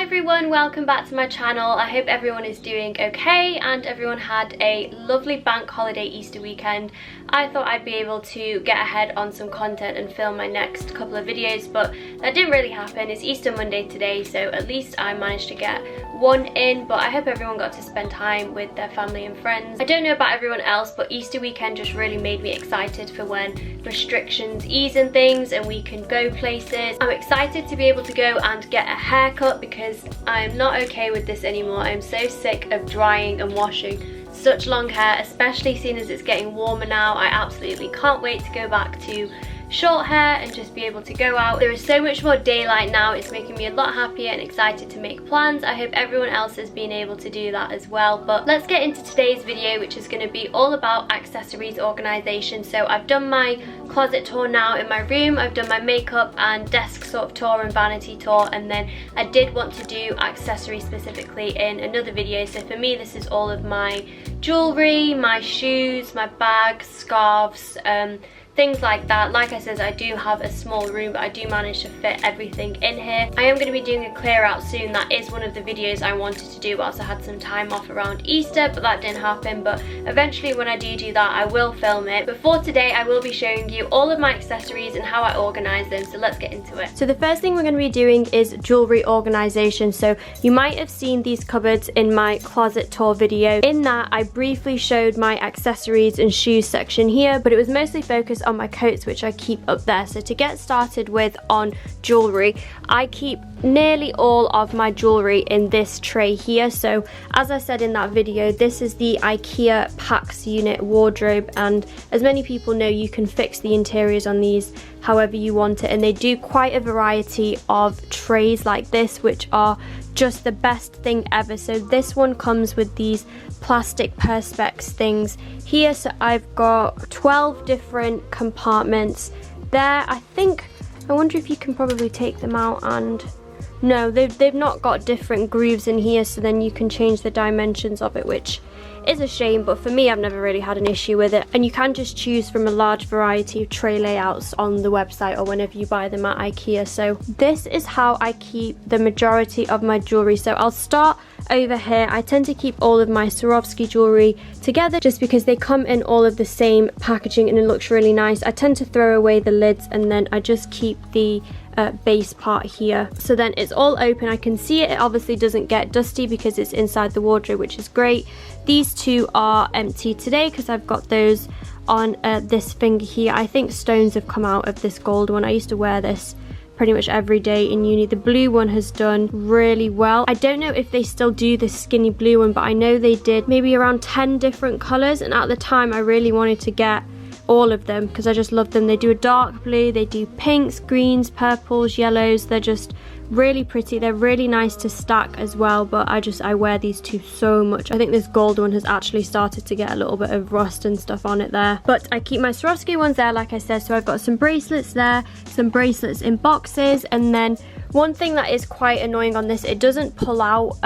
everyone, welcome back to my channel. I hope everyone is doing okay and everyone had a lovely bank holiday Easter weekend. I thought I'd be able to get ahead on some content and film my next couple of videos, but that didn't really happen. It's Easter Monday today, so at least I managed to get one in, but I hope everyone got to spend time with their family and friends. I don't know about everyone else, but Easter weekend just really made me excited for when restrictions ease and things and we can go places. I'm excited to be able to go and get a haircut because I'm not okay with this anymore. I'm so sick of drying and washing such long hair, especially seeing as it's getting warmer now. I absolutely can't wait to go back to short hair and just be able to go out. There is so much more daylight now. It's making me a lot happier and excited to make plans. I hope everyone else has been able to do that as well. But let's get into today's video, which is going to be all about accessories organization. So I've done my closet tour now in my room, I've done my makeup and desk sort of tour and vanity tour, and then I did want to do accessories specifically in another video. So for me, this is all of my jewellery, my shoes, my bags, scarves, things like that. Like I said, I do have a small room, but I do manage to fit everything in here. I am going to be doing a clear out soon. That is one of the videos I wanted to do whilst I had some time off around Easter, but that didn't happen. But eventually when I do that, I will film it. But for today, I will be showing you all of my accessories and how I organize them. So let's get into it. So the first thing we're going to be doing is jewellery organization. So you might have seen these cupboards in my closet tour video. In that, I briefly showed my accessories and shoes section here, but it was mostly focused on my coats, which I keep up there. So to get started with on jewellery, I keep nearly all of my jewellery in this tray here. So as I said in that video, this is the IKEA Pax unit wardrobe, and as many people know, you can fix the interiors on these however you want it, and they do quite a variety of trays like this, which are just the best thing ever. So this one comes with these plastic perspex things here. So I've got 12 different compartments there. I wonder if you can probably take them out, and no, they've not got different grooves in here, so then you can change the dimensions of it, which is a shame, but for me, I've never really had an issue with it. And you can just choose from a large variety of tray layouts on the website or whenever you buy them at IKEA. So this is how I keep the majority of my jewellery. So I'll start over here. I tend to keep all of my Swarovski jewellery together just because they come in all of the same packaging and it looks really nice. I tend to throw away the lids and then I just keep the base part here. So then it's all open. I can see it. It obviously doesn't get dusty because it's inside the wardrobe, which is great. These two are empty today because I've got those on this finger here. I think stones have come out of this gold one. I used to wear this pretty much every day in uni. The blue one has done really well. I don't know if they still do this skinny blue one, but I know they did maybe around 10 different colors, and at the time I really wanted to get all of them because I just love them. They do a dark blue, they do pinks, greens, purples, yellows. They're just really pretty. They're really nice to stack as well, but I wear these two so much. I think this gold one has actually started to get a little bit of rust and stuff on it there, but I keep my Swarovski ones there, like I said. So I've got some bracelets there, some bracelets in boxes, and then one thing that is quite annoying on this, it doesn't pull out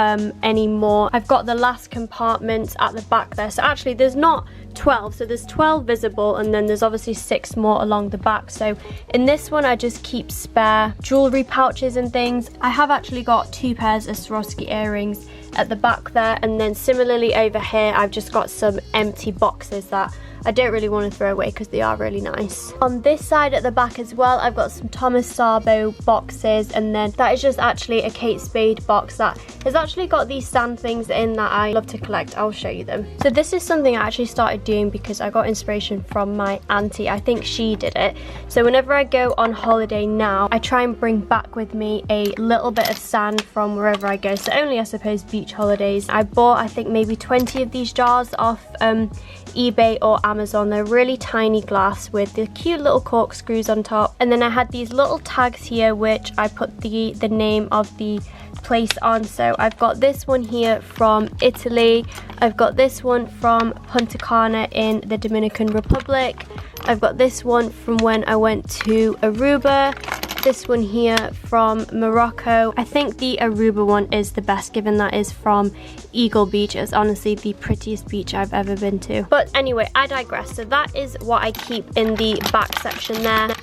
anymore. I've got the last compartments at the back there. So actually there's not 12, so there's 12 visible, and then there's obviously 6 more along the back. So in this one I just keep spare jewellery pouches and things. I have actually got 2 pairs of Swarovski earrings at the back there, and then similarly over here I've just got some empty boxes that I don't really want to throw away because they are really nice. On this side at the back as well, I've got some Thomas Sabo boxes, and then that is just actually a Kate Spade box that has actually got these sand things in that I love to collect. I'll show you them. So this is something I actually started doing because I got inspiration from my auntie. I think she did it. So whenever I go on holiday now, I try and bring back with me a little bit of sand from wherever I go. So only, I suppose, beach holidays. I bought, I think, maybe 20 of these jars off eBay or Amazon. They're really tiny glass with the cute little corkscrews on top, and then I had these little tags here which I put the name of the place on. So I've got this one here from Italy, I've got this one from Punta Cana in the Dominican Republic, I've got this one from when I went to Aruba, this one here from Morocco. I think the Aruba one is the best, given that is from Eagle Beach. It's honestly the prettiest beach I've ever been to. But anyway, I digress. So that is what I keep in the back section there.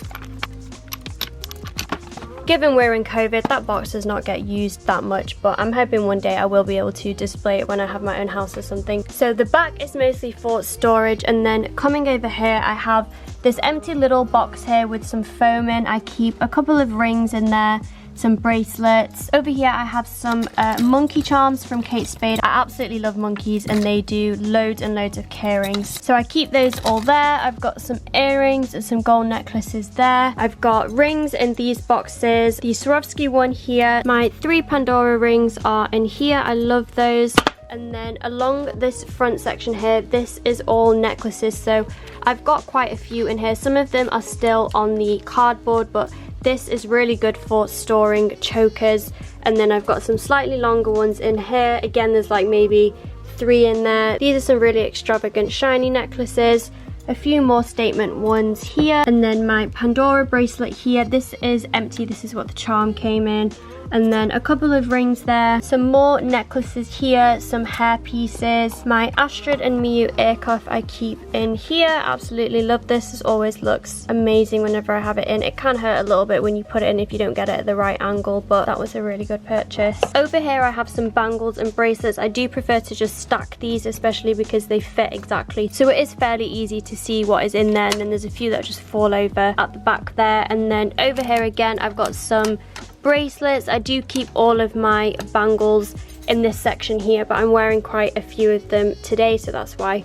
given we're in COVID, that box does not get used that much, but I'm hoping one day I will be able to display it when I have my own house or something. So the back is mostly for storage, and then coming over here I have this empty little box here with some foam in. I keep a couple of rings in there, some bracelets. Over here I have some monkey charms from Kate Spade. I absolutely love monkeys and they do loads and loads of key rings. So I keep those all there. I've got some earrings and some gold necklaces there. I've got rings in these boxes. The Swarovski one here. My 3 Pandora rings are in here. I love those. And then along this front section here, this is all necklaces. So I've got quite a few in here. Some of them are still on the cardboard, but this is really good for storing chokers. And then I've got some slightly longer ones in here. Again, there's like maybe 3 in there. These are some really extravagant shiny necklaces. A few more statement ones here. And then my Pandora bracelet here. This is empty. This is what the charm came in. And then a couple of rings there. Some more necklaces here, some hair pieces. My Astrid and Miu ear cuff I keep in here. Absolutely love this. This always looks amazing whenever I have it in. It can hurt a little bit when you put it in if you don't get it at the right angle, but that was a really good purchase. Over here I have some bangles and bracelets. I do prefer to just stack these, especially because they fit exactly. So it is fairly easy to see what is in there, and then there's a few that just fall over at the back there. And then over here again I've got some bracelets. I do keep all of my bangles in this section here, but I'm wearing quite a few of them today, so that's why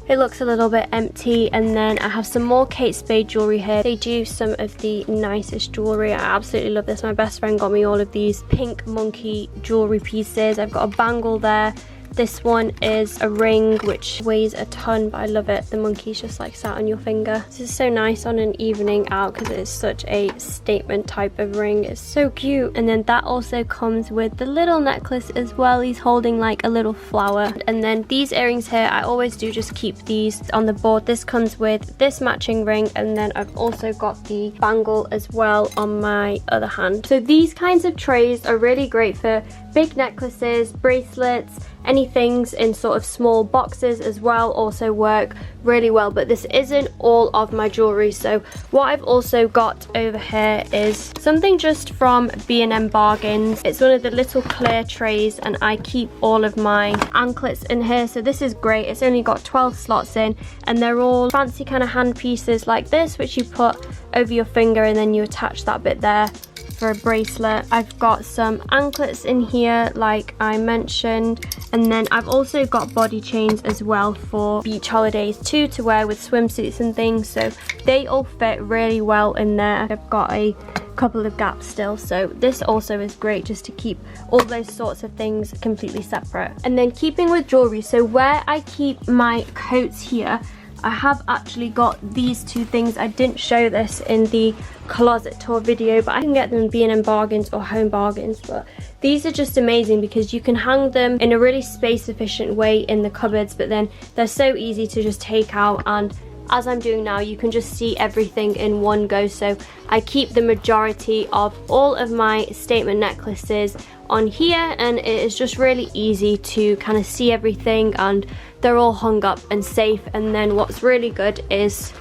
it looks a little bit empty. And then I have some more Kate Spade jewellery here. They do some of the nicest jewellery. I absolutely love this. My best friend got me all of these pink monkey jewellery pieces. I've got a bangle there. This one is a ring which weighs a ton, but I love it. The monkey's just like sat on your finger. This is so nice on an evening out because it is such a statement type of ring. It's so cute. And then that also comes with the little necklace as well. He's holding like a little flower. And then these earrings here, I always do just keep these on the board. This comes with this matching ring, and then I've also got the bangle as well on my other hand. So these kinds of trays are really great for big necklaces, bracelets, any things in sort of small boxes as well also work really well. But this isn't all of my jewellery. So what I've also got over here is something just from B&M Bargains. It's one of the little clear trays, and I keep all of my anklets in here. So this is great. It's only got 12 slots in, and they're all fancy kind of hand pieces like this, which you put over your finger and then you attach that bit there for a bracelet. I've got some anklets in here like I mentioned, and then I've also got body chains as well for beach holidays too, to wear with swimsuits and things, so they all fit really well in there. I've got a couple of gaps still, so this also is great just to keep all those sorts of things completely separate. And then keeping with jewellery, so where I keep my coats here, I have actually got these 2 things. I didn't show this in the closet tour video, but I can get them in B&M Bargains or Home Bargains. But these are just amazing because you can hang them in a really space efficient way in the cupboards, but then they're so easy to just take out, and as I'm doing now, you can just see everything in one go. So I keep the majority of all of my statement necklaces on here, and it is just really easy to kind of see everything, and they're all hung up and safe. And then what's really good is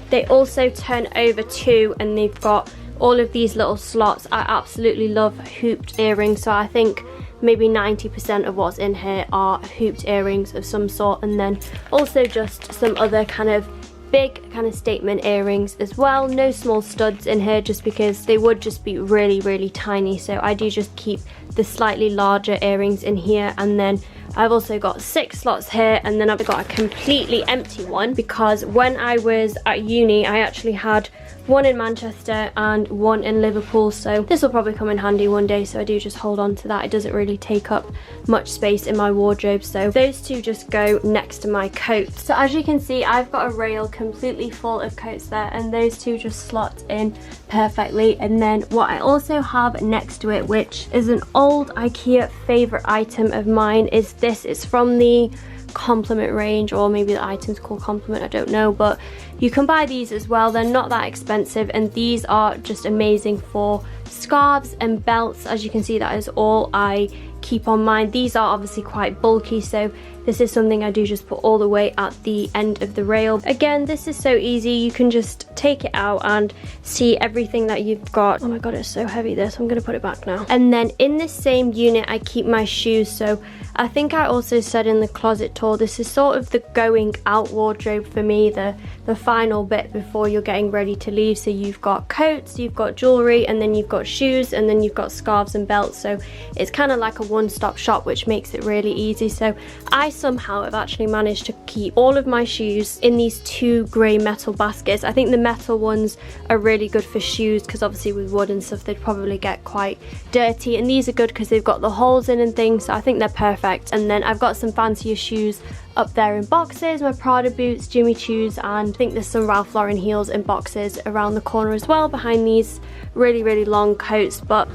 they also turn over too, and they've got all of these little slots. I absolutely love hooped earrings, so I think maybe 90% of what's in here are hooped earrings of some sort, and then also just some other kind of big kind of statement earrings as well. No small studs in here just because they would just be really tiny, so I do just keep the slightly larger earrings in here. And then I've also got 6 slots here, and then I've got a completely empty one because when I was at uni I actually had one in Manchester and one in Liverpool, so this will probably come in handy one day, so I do just hold on to that. It doesn't really take up much space in my wardrobe, so those 2 just go next to my coats. So as you can see, I've got a rail completely full of coats there, and those 2 just slot in perfectly. And then what I also have next to it, which is an old IKEA favorite item of mine, is this. It's from the Compliment range, or maybe the item's called Compliment, I don't know, but you can buy these as well. They're not that expensive, and these are just amazing for scarves and belts. As you can see, that is all I keep on mine. These are obviously quite bulky, so this is something I do just put all the way at the end of the rail. Again, this is so easy. You can just take it out and see everything that you've got. Oh my god, it's so heavy this. I'm gonna put it back now. And then in this same unit, I keep my shoes. So I think I also said in the closet tour, this is sort of the going out wardrobe for me, the final bit before you're getting ready to leave. So you've got coats, you've got jewellery, and then you've got shoes, and then you've got scarves and belts. So it's kind of like a one-stop shop, which makes it really easy. So I somehow have actually managed to keep all of my shoes in these 2 grey metal baskets. I think the metal ones are really good for shoes because obviously with wood and stuff they'd probably get quite dirty, and these are good because they've got the holes in and things, so I think they're perfect. And then I've got some fancier shoes up there in boxes, my Prada boots, Jimmy Choos, and I think there's some Ralph Lauren heels in boxes around the corner as well behind these really long coats. But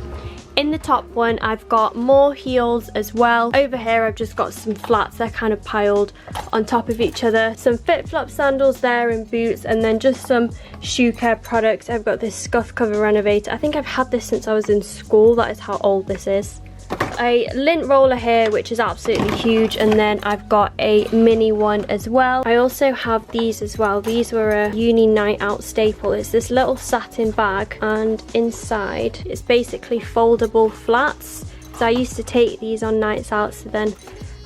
in the top one, I've got more heels as well. Over here, I've just got some flats. They're kind of piled on top of each other. Some flip-flop sandals there and boots, and then just some shoe care products. I've got this scuff cover renovator. I think I've had this since I was in school. That is how old this is. A lint roller here, which is absolutely huge, and then I've got a mini one as well. I also have these as well. These were a uni night out staple. It's this little satin bag, and inside it's basically foldable flats. So I used to take these on nights out, so then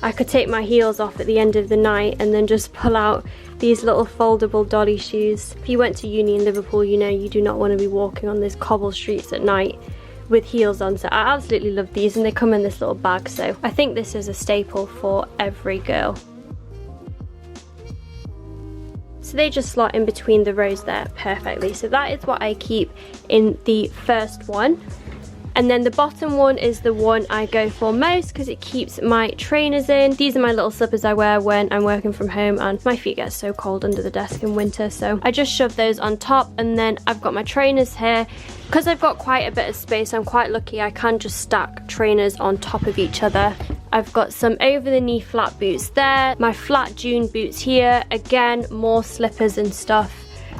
I could take my heels off at the end of the night and then just pull out these little foldable dolly shoes. If you went to uni in Liverpool, you know you do not want to be walking on these cobble streets at night with heels on. So I absolutely love these, and they come in this little bag, so I think this is a staple for every girl. So they just slot in between the rows there perfectly. So that is what I keep in the first one. And then the bottom one is the one I go for most because it keeps my trainers in. These are my little slippers I wear when I'm working from home and my feet get so cold under the desk in winter, so I just shove those on top. And then I've got my trainers here. Because I've got quite a bit of space, I'm quite lucky. I can just stack trainers on top of each other. I've got some over the knee flat boots there, my flat June boots here, again more slippers and stuff.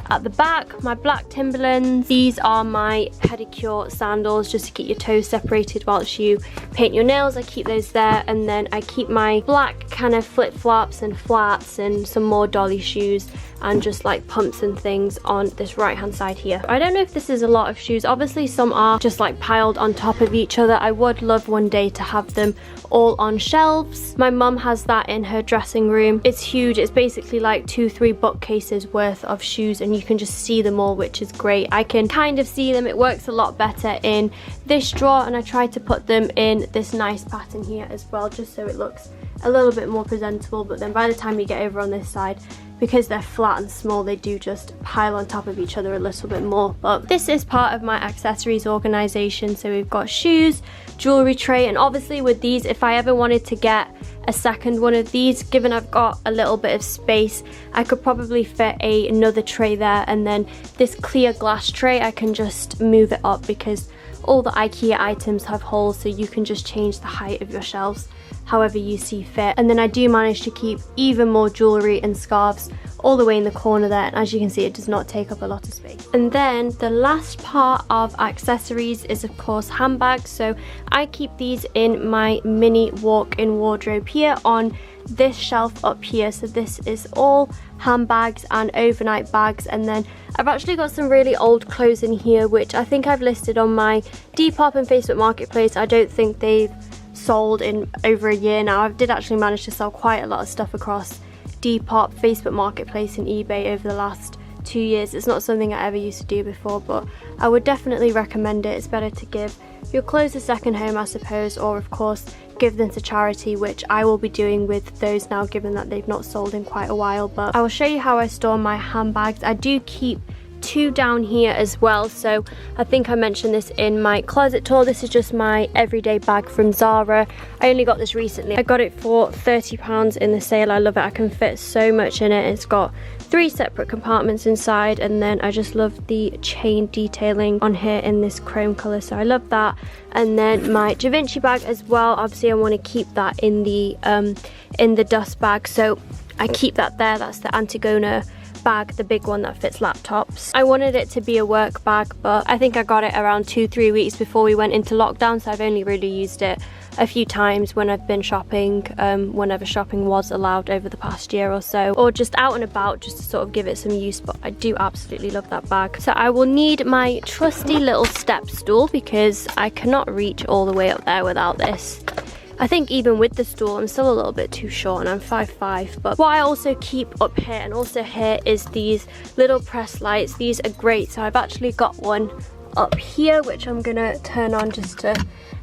At the back, my black Timberlands. These are my pedicure sandals, just to keep your toes separated whilst you paint your nails. I keep those there, and then I keep my black kind of flip-flops and flats and some more dolly shoes and just like pumps and things on this right hand side here. I don't know if this is a lot of shoes. Obviously some are just like piled on top of each other. I would love one day to have them all on shelves. My mum has that in her dressing room. It's huge. It's basically like 2-3 bookcases worth of shoes, and you can just see them all, which is great. I can kind of see them. It works a lot better in this drawer, and I try to put them in this nice pattern here as well, just so it looks a little bit more presentable. But then by the time you get over on this side, because they're flat and small, they do just pile on top of each other a little bit more. But this is part of my accessories organisation. So we've got shoes, jewellery tray, and obviously with these, if I ever wanted to get a second one of these, given I've got a little bit of space, I could probably fit another tray there, and then this clear glass tray, I can just move it up because all the IKEA items have holes, so you can just change the height of your shelves however you see fit. And then I do manage to keep even more jewellery and scarves all the way in the corner there, and as you can see, it does not take up a lot of space. And then the last part of accessories is of course handbags. So I keep these in my mini walk-in wardrobe here on this shelf up here. So this is all handbags and overnight bags, and then I've actually got some really old clothes in here which I think I've listed on my Depop and Facebook Marketplace. I don't think they've sold in over a year now. I did actually manage to sell quite a lot of stuff across Depop, Facebook Marketplace and eBay over the last 2 years. It's not something I ever used to do before, but I would definitely recommend it. It's better to give your clothes a second home, I suppose, or of course give them to charity, which I will be doing with those now, given that they've not sold in quite a while. But I will show you how I store my handbags. I do keep 2 down here as well. So I think I mentioned this in my closet tour. This is just my everyday bag from Zara. I only got this recently. I got it for £30 in the sale. I love it. I can fit so much in it. It's got 3 separate compartments inside, and then I just love the chain detailing on here in this chrome colour, so I love that. And then my Da Vinci bag as well. Obviously I want to keep that in the dust bag, so I keep that there. That's the Antigona bag, the big one that fits laptops. I wanted it to be a work bag, but I think I got it around 2-3 weeks before we went into lockdown, so I've only really used it a few times when I've been shopping, whenever shopping was allowed over the past year or so, or just out and about just to sort of give it some use. But I do absolutely love that bag. So I will need my trusty little step stool because I cannot reach all the way up there without this. I think even with the stool I'm still a little bit too short, and I'm 5'5". But what I also keep up here and also here is these little press lights. These are great. So I've actually got one up here which I'm gonna turn on just to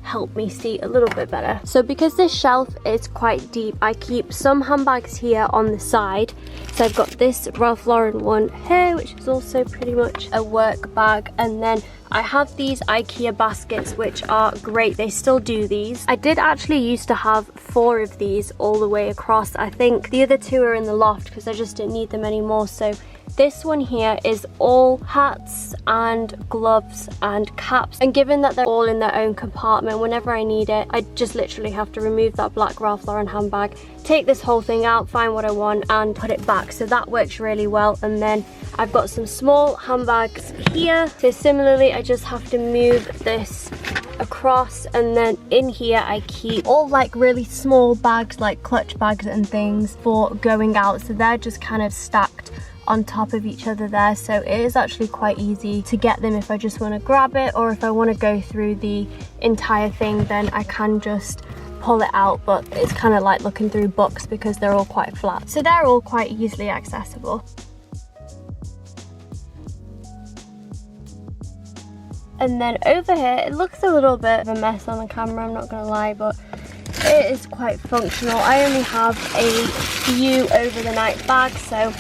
help me see a little bit better. So because this shelf is quite deep, I keep some handbags here on the side. So I've got this Ralph Lauren one here, which is also pretty much a work bag, and then I have these IKEA baskets which are great. They still do these. I did actually used to have 4 of these all the way across. I think the other 2 are in the loft because I just didn't need them anymore. So this one here is all hats and gloves and caps, and given that they're all in their own compartment, whenever I need it, I just literally have to remove that black Ralph Lauren handbag, take this whole thing out, find what I want and put it back. So that works really well. And then I've got some small handbags here. So similarly, I just have to move this across, and then in here I keep all like really small bags, like clutch bags and things for going out. So they're just kind of stacked on top of each other there, so it is actually quite easy to get them if I just want to grab it, or if I want to go through the entire thing then I can just pull it out. But it's kind of like looking through books because they're all quite flat, so they're all quite easily accessible. And then over here, it looks a little bit of a mess on the camera, I'm not gonna lie, but it is quite functional. I only have a few over the night bags, so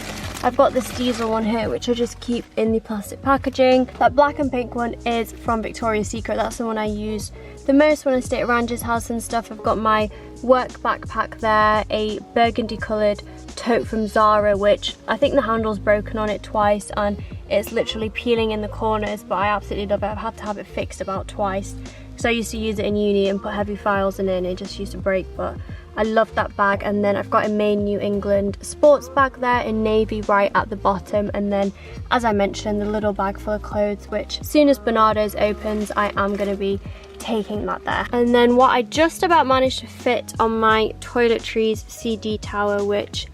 I've got this diesel one here which I just keep in the plastic packaging. That black and pink one is from Victoria's Secret. That's the one I use the most when I stay at Range's house and stuff. I've got my work backpack there, a burgundy coloured tote from Zara, which I think the handle's broken on it twice and it's literally peeling in the corners, but I absolutely love it. I've had to have it fixed about twice because I used to use it in uni and put heavy files in it and it just used to break, but I love that bag. And then I've got a Maine New England sports bag there in navy right at the bottom, and then as I mentioned, the little bag full of clothes, which as soon as Bernardo's opens I am going to be taking that there. And then what I just about managed to fit on my toiletries CD tower, which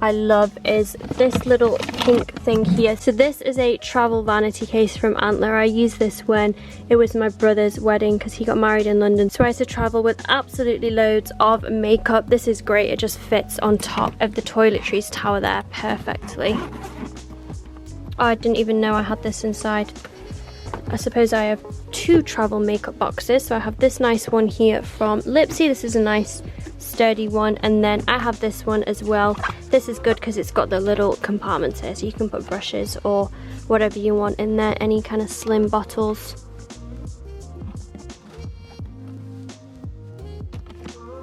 I love, is this little pink thing here. So this is a travel vanity case from Antler. I used this when it was my brother's wedding because he got married in London, so I had to travel with absolutely loads of makeup. This is great, it just fits on top of the toiletries tower there perfectly. Oh, I didn't even know I had this inside. I suppose I have 2 travel makeup boxes. So I have this nice one here from Lipsy. This is a nice sturdy one, and then I have this one as well. This is good because it's got the little compartments here, so you can put brushes or whatever you want in there, any kind of slim bottles.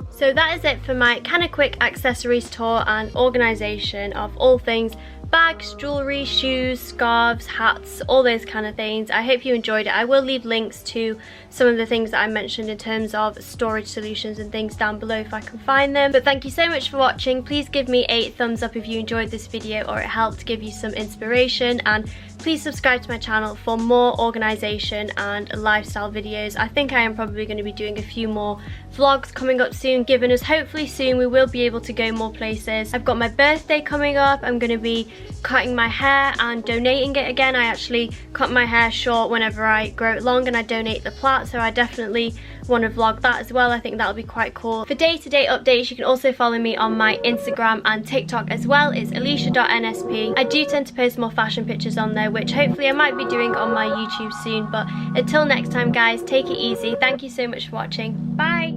So that is it for my kind of quick accessories tour and organisation of all things bags, jewellery, shoes, scarves, hats, all those kind of things. I hope you enjoyed it. I will leave links to some of the things that I mentioned in terms of storage solutions and things down below if I can find them. But thank you so much for watching. Please give me a thumbs up if you enjoyed this video or it helped give you some inspiration, and please subscribe to my channel for more organisation and lifestyle videos. I think I am probably going to be doing a few more vlogs coming up soon, given us hopefully soon we will be able to go more places. I've got my birthday coming up. I'm going to be cutting my hair and donating it again. I actually cut my hair short whenever I grow it long and I donate the plait, so I definitely want to vlog that as well. I think that'll be quite cool. For day-to-day updates, you can also follow me on my Instagram and TikTok as well. It's alisha.nsp. I do tend to post more fashion pictures on there, which hopefully I might be doing on my YouTube soon. But until next time guys, take it easy. Thank you so much for watching. Bye!